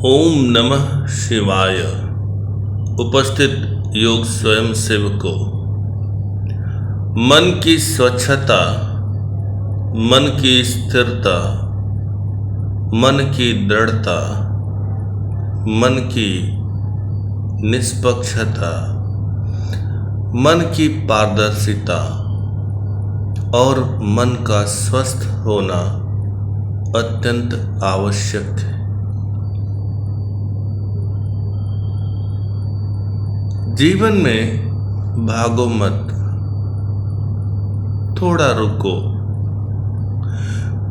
ओम नमः शिवाय। उपस्थित योग स्वयं सेवकों, मन की स्वच्छता, मन की स्थिरता, मन की दृढ़ता, मन की निष्पक्षता, मन की पारदर्शिता और मन का स्वस्थ होना अत्यंत आवश्यक है। जीवन में भागो मत, थोड़ा रुको,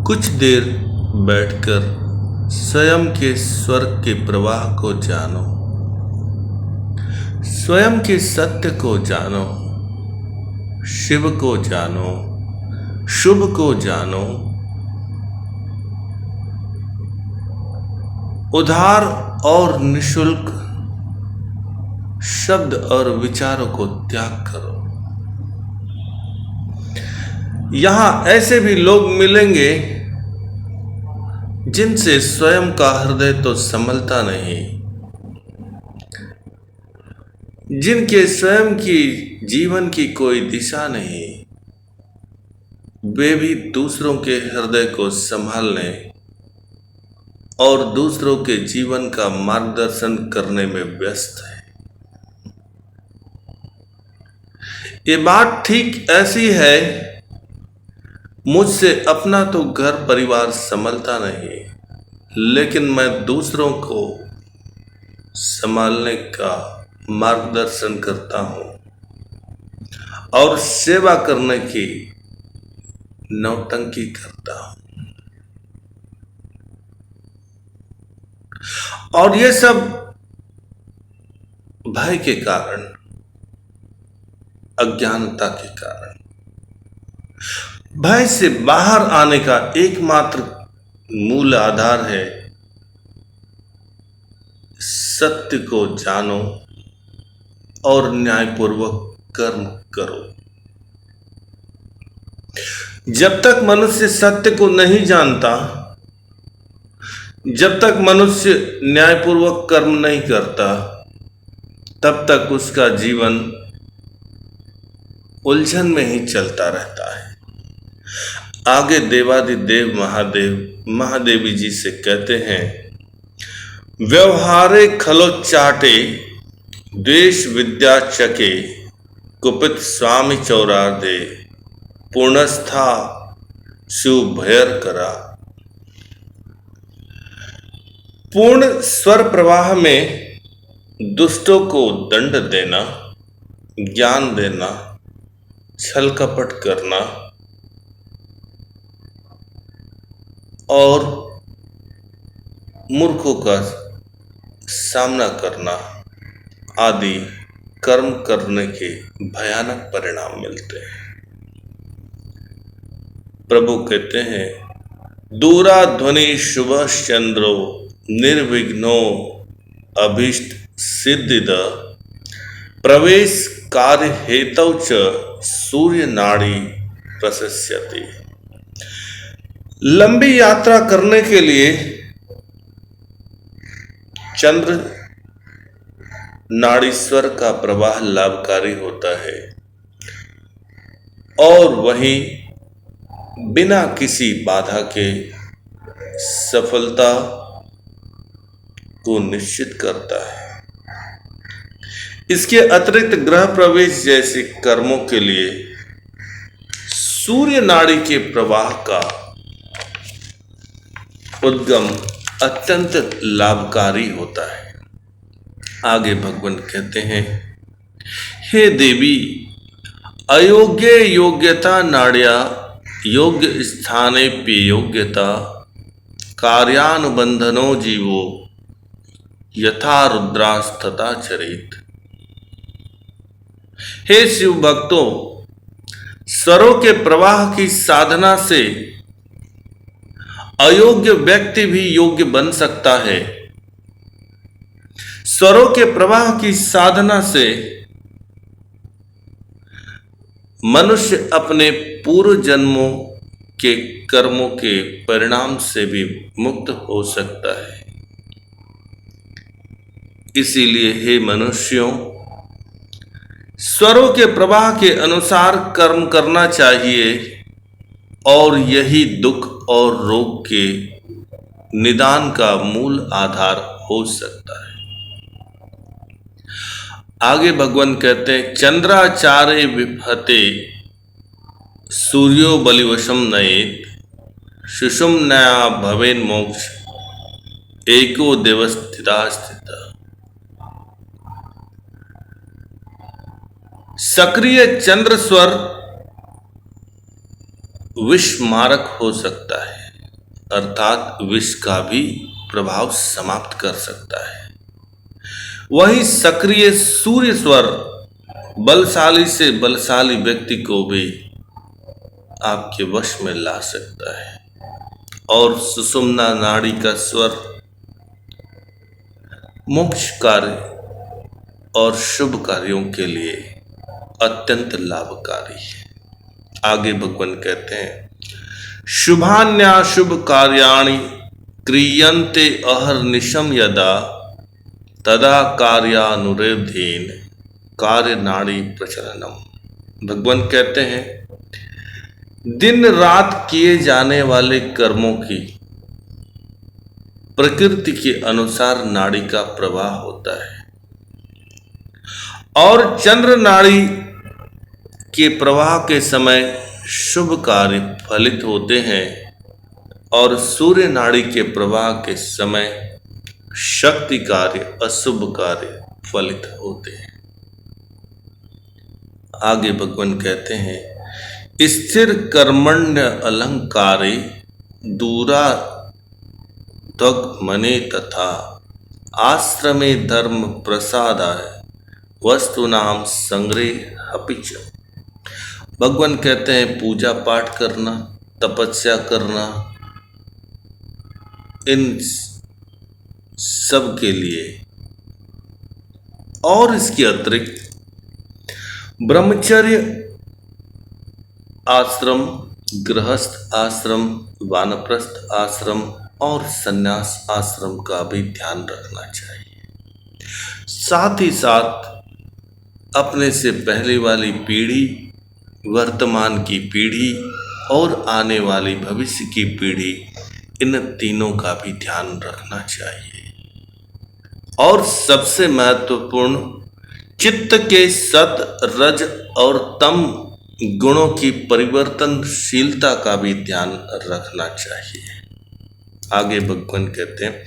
कुछ देर बैठकर स्वयं के स्वर के प्रवाह को जानो, स्वयं के सत्य को जानो, शिव को जानो, शुभ को जानो, उदार और निशुल्क शब्द और विचारों को त्याग करो। यहां ऐसे भी लोग मिलेंगे जिनसे स्वयं का हृदय तो संभलता नहीं, जिनके स्वयं की जीवन की कोई दिशा नहीं, वे भी दूसरों के हृदय को संभालने और दूसरों के जीवन का मार्गदर्शन करने में व्यस्त है। ये बात ठीक ऐसी है, मुझसे अपना तो घर परिवार संभलता नहीं, लेकिन मैं दूसरों को संभालने का मार्गदर्शन करता हूँ और सेवा करने की नौटंकी करता हूँ। और ये सब भय के कारण, अज्ञानता के कारण, भय से बाहर आने का एकमात्र मूल आधार है सत्य को जानो और न्यायपूर्वक कर्म करो। जब तक मनुष्य सत्य को नहीं जानता, जब तक मनुष्य न्यायपूर्वक कर्म नहीं करता, तब तक उसका जीवन उलझन में ही चलता रहता है। आगे देवादिदेव महादेवी जी से कहते हैं, व्यवहारे खलो चाटे, द्वेष विद्या चके, कुपित स्वामी चौरार्दे, पूर्णस्था शिव भयर करा। पूर्ण स्वर प्रवाह में दुष्टों को दंड देना, ज्ञान देना, छल कपट करना और मूर्खों का सामना करना आदि कर्म करने के भयानक परिणाम मिलते हैं। प्रभु कहते हैं, दूरा ध्वनि शुभश्चंद्रो, निर्विघ्नो अभीष्ट सिद्धिद, प्रवेश कार्य हेतु च सूर्य नाड़ी प्रशस्यति। लंबी यात्रा करने के लिए चंद्र नाड़ीश्वर का प्रवाह लाभकारी होता है और वहीं बिना किसी बाधा के सफलता को निश्चित करता है। इसके अतिरिक्त ग्रह प्रवेश जैसे कर्मों के लिए सूर्य नाड़ी के प्रवाह का उद्गम अत्यंत लाभकारी होता है। आगे भगवान कहते हैं, हे देवी, अयोग्य योग्यता नाड्या, योग्य स्थाने पे योग्यता, कार्यानुबंधनो जीवो, यथा रुद्रास्तथा चरित। हे शिव भक्तों, स्वरों के प्रवाह की साधना से अयोग्य व्यक्ति भी योग्य बन सकता है। स्वरों के प्रवाह की साधना से मनुष्य अपने पूर्व जन्मों के कर्मों के परिणाम से भी मुक्त हो सकता है। इसीलिए हे मनुष्यों, स्वरों के प्रवाह के अनुसार कर्म करना चाहिए और यही दुख और रोग के निदान का मूल आधार हो सकता है। आगे भगवान कहते हैं, चंद्राचारे विभते सूर्यो बलिवशम नयेत सुषुम्नया भवेन मोक्ष एको देवस्थिता स्थिता। सक्रिय चंद्र स्वर विष मारक हो सकता है, अर्थात विष का भी प्रभाव समाप्त कर सकता है। वही सक्रिय सूर्य स्वर बलशाली से बलशाली व्यक्ति को भी आपके वश में ला सकता है। और सुषुम्ना नाड़ी का स्वर मोक्ष कार्य और शुभ कार्यों के लिए अत्यंत लाभकारी है। आगे भगवान कहते हैं, शुभान्याशुभ कार्याणि क्रियन्ते अहर्निशम यदा तदा कार्यानुरेधेन कार्य नाड़ी प्रचलनम। भगवान कहते हैं, दिन रात किए जाने वाले कर्मों की प्रकृति के अनुसार नाड़ी का प्रवाह होता है और चंद्र नाड़ी के प्रवाह के समय शुभ कार्य फलित होते हैं और सूर्य नाड़ी के प्रवाह के समय शक्ति कार्य अशुभ कार्य फलित होते हैं। आगे भगवान कहते हैं, स्थिर कर्मण्य अलंकारे दूरा त्वग मने तथा आश्रमे धर्म प्रसादाय वस्तुनाम संग्रह हपिच। भगवान कहते हैं, पूजा पाठ करना, तपस्या करना, इन सब के लिए और इसके अतिरिक्त ब्रह्मचर्य आश्रम, गृहस्थ आश्रम, वानप्रस्थ आश्रम और संन्यास आश्रम का भी ध्यान रखना चाहिए। साथ ही साथ अपने से पहले वाली पीढ़ी, वर्तमान की पीढ़ी और आने वाली भविष्य की पीढ़ी, इन तीनों का भी ध्यान रखना चाहिए। और सबसे महत्वपूर्ण, चित्त के सत, रज और तम गुणों की परिवर्तनशीलता का भी ध्यान रखना चाहिए। आगे भगवान कहते हैं,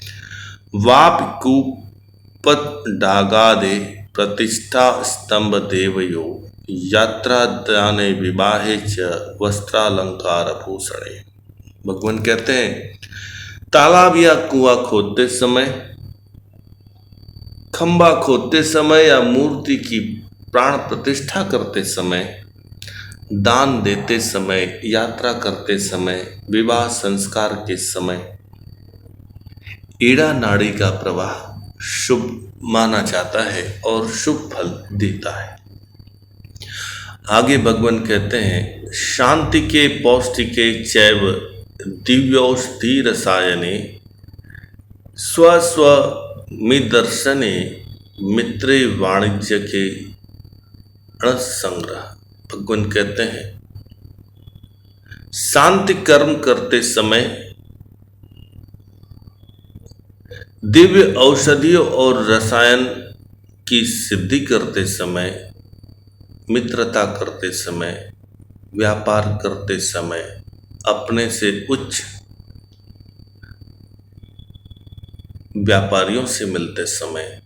वाप कूपत डागादे प्रतिष्ठा स्तंभ देवयो यात्रा दाने विवाहे च वस्त्रालंकार भूषणे। भगवान कहते हैं, तालाब या कुआं खोदते समय, खंबा खोदते समय या मूर्ति की प्राण प्रतिष्ठा करते समय, दान देते समय, यात्रा करते समय, विवाह संस्कार के समय ईड़ा नाड़ी का प्रवाह शुभ माना जाता है और शुभ फल देता है। आगे भगवान कहते हैं, शांति के पौष्टिके चैव दिव्यौषधि रसायने स्वस्व मिदर्शने मित्रे वाणिज्य के अणसंग्रह। भगवान कहते हैं, शांति कर्म करते समय, दिव्य औषधियों और रसायन की सिद्धि करते समय, मित्रता करते समय, व्यापार करते समय, अपने से उच्च व्यापारियों से मिलते समय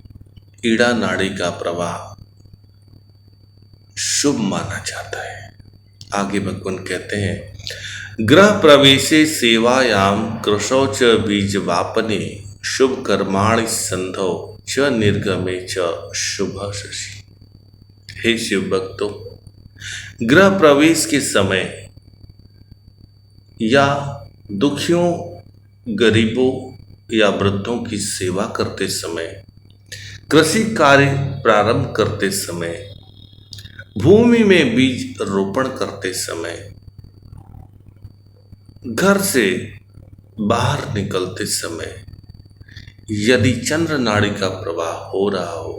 ईड़ा नाड़ी का प्रवाह शुभ माना जाता है। आगे भगवान कहते हैं, गृह प्रवेशे सेवायाम कृशौ च बीजवापने शुभ कर्माणि संधौ च निर्गमे च शुभ शशि। हे शिव भक्तों, गृह प्रवेश के समय या दुखियों, गरीबों या वृद्धों की सेवा करते समय, कृषि कार्य प्रारंभ करते समय, भूमि में बीज रोपण करते समय, घर से बाहर निकलते समय, यदि चंद्र नाड़ी का प्रवाह हो रहा हो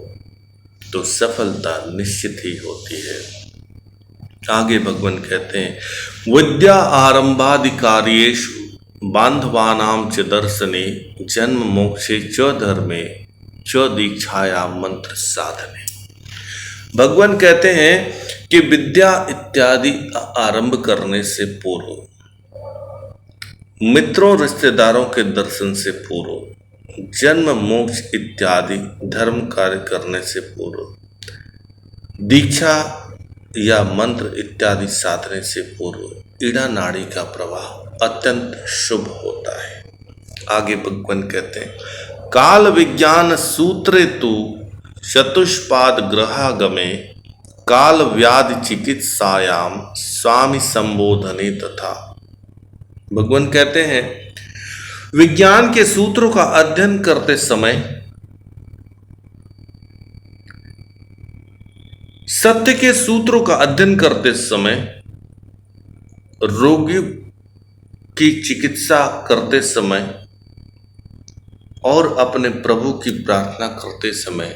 तो सफलता निश्चित ही होती है। आगे भगवान कहते हैं विद्या आरंभाधिकार्येषु बांधवानाम च दर्शने जन्म मोक्षे च धर्मे च दीक्षाया मंत्र साधने। भगवान कहते हैं कि विद्या इत्यादि आरंभ करने से पूर्व, मित्रों रिश्तेदारों के दर्शन से पूर्व, जन्म मोक्ष इत्यादि धर्म कार्य करने से पूर्व, दीक्षा या मंत्र इत्यादि साधने से पूर्व ईड़ा नाड़ी का प्रवाह अत्यंत शुभ होता है। आगे भगवान कहते हैं काल विज्ञान सूत्रे तु चतुष्पाद ग्रहागमे काल व्याधि चिकित्सायाम स्वामी संबोधने तथा। भगवान कहते हैं विज्ञान के सूत्रों का अध्ययन करते समय, सत्य के सूत्रों का अध्ययन करते समय, रोगियों की चिकित्सा करते समय और अपने प्रभु की प्रार्थना करते समय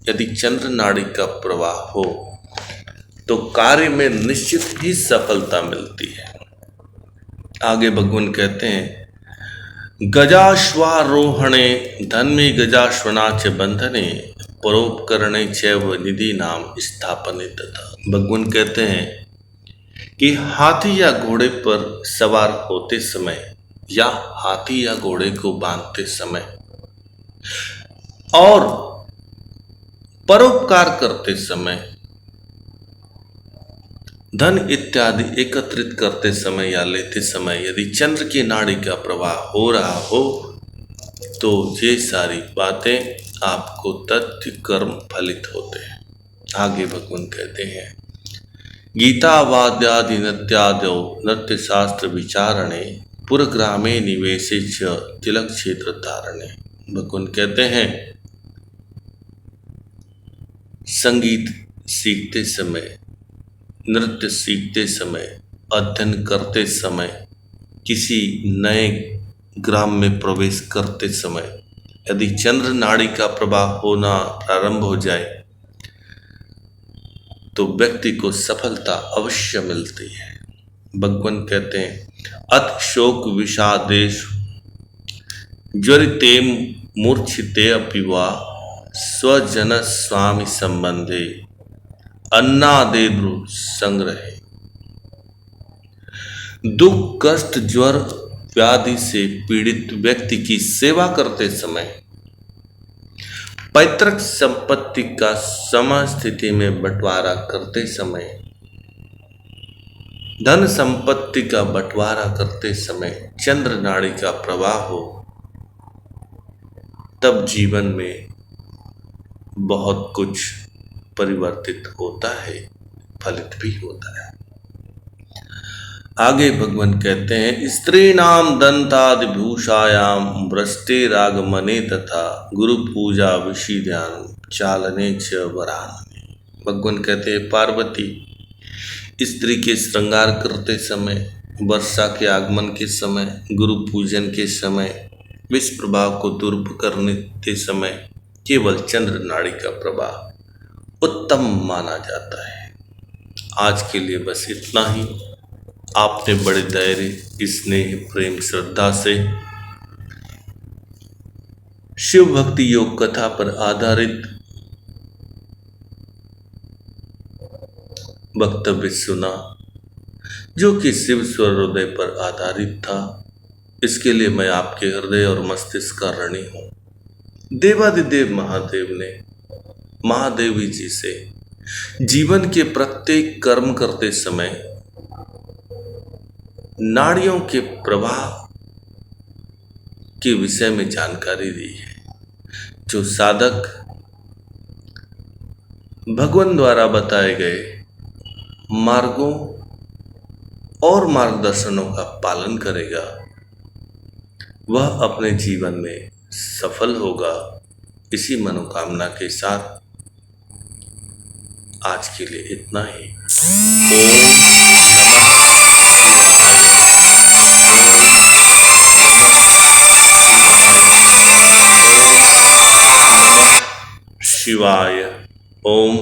यदि चंद्र नाड़ी का प्रवाह हो तो कार्य में निश्चित ही सफलता मिलती है। आगे भगवान कहते हैं गजाश्वारोहणे धन्मे गजाश्वना च बंधने परोपकरणे चैव निधि नाम स्थापने तथा। भगवान कहते हैं कि हाथी या घोड़े पर सवार होते समय या हाथी या घोड़े को बांधते समय और परोपकार करते समय, धन इत्यादि एकत्रित करते समय या लेते समय यदि चंद्र की नाड़ी का प्रवाह हो रहा हो तो ये सारी बातें आपको तथ्य कर्म फलित होते हैं। आगे भगवान कहते हैं गीता वाद्यादि नृत्यादो नृत्य शास्त्र विचारणे पुरग्रामे निवेशे च तिलक क्षेत्र धारणे। भगवान कहते हैं संगीत सीखते समय, नृत्य सीखते समय, अध्ययन करते समय, किसी नए ग्राम में प्रवेश करते समय यदि चंद्र नाड़ी का प्रवाह होना प्रारंभ हो जाए तो व्यक्ति को सफलता अवश्य मिलती है। भगवान कहते हैं अत शोक विषादेश ज्वरिते मूर्छिते अपि वा स्वजन स्वामी संबंधे अन्नादेद्रु संग्रहे। दुख कष्ट ज्वर व्याधि से पीड़ित व्यक्ति की सेवा करते समय, पैतृक संपत्ति का समस्थिति में बंटवारा करते समय, धन संपत्ति का बंटवारा करते समय चंद्र नाड़ी का प्रवाह हो तब जीवन में बहुत कुछ परिवर्तित होता है, फलित भी होता है। आगे भगवान कहते हैं स्त्री नाम दंतादि भूषायाम भ्रष्टे रागमने तथा गुरु पूजा विषि ध्यान चालने च वरानने। भगवान कहते हैं पार्वती स्त्री के श्रृंगार करते समय, वर्षा के आगमन के समय, गुरु पूजन के समय, विष प्रभाव को दूर करने के समय केवल चंद्र नाड़ी का प्रवाह उत्तम माना जाता है। आज के लिए बस इतना ही। आपने बड़े धैर्य, स्नेह, प्रेम, श्रद्धा से शिव भक्ति योग कथा पर आधारित वक्तव्य सुना जो कि शिव स्वरोदय पर आधारित था। इसके लिए मैं आपके हृदय और मस्तिष्क का ऋणी हूँ। देवादिदेव महादेव ने महादेवी जी से जीवन के प्रत्येक कर्म करते समय नाड़ियों के प्रवाह के विषय में जानकारी दी है। जो साधक भगवान द्वारा बताए गए मार्गों और मार्गदर्शनों का पालन करेगा वह अपने जीवन में सफल होगा। इसी मनोकामना के साथ आज के लिए इतना ही। ओम शिवाय। ओम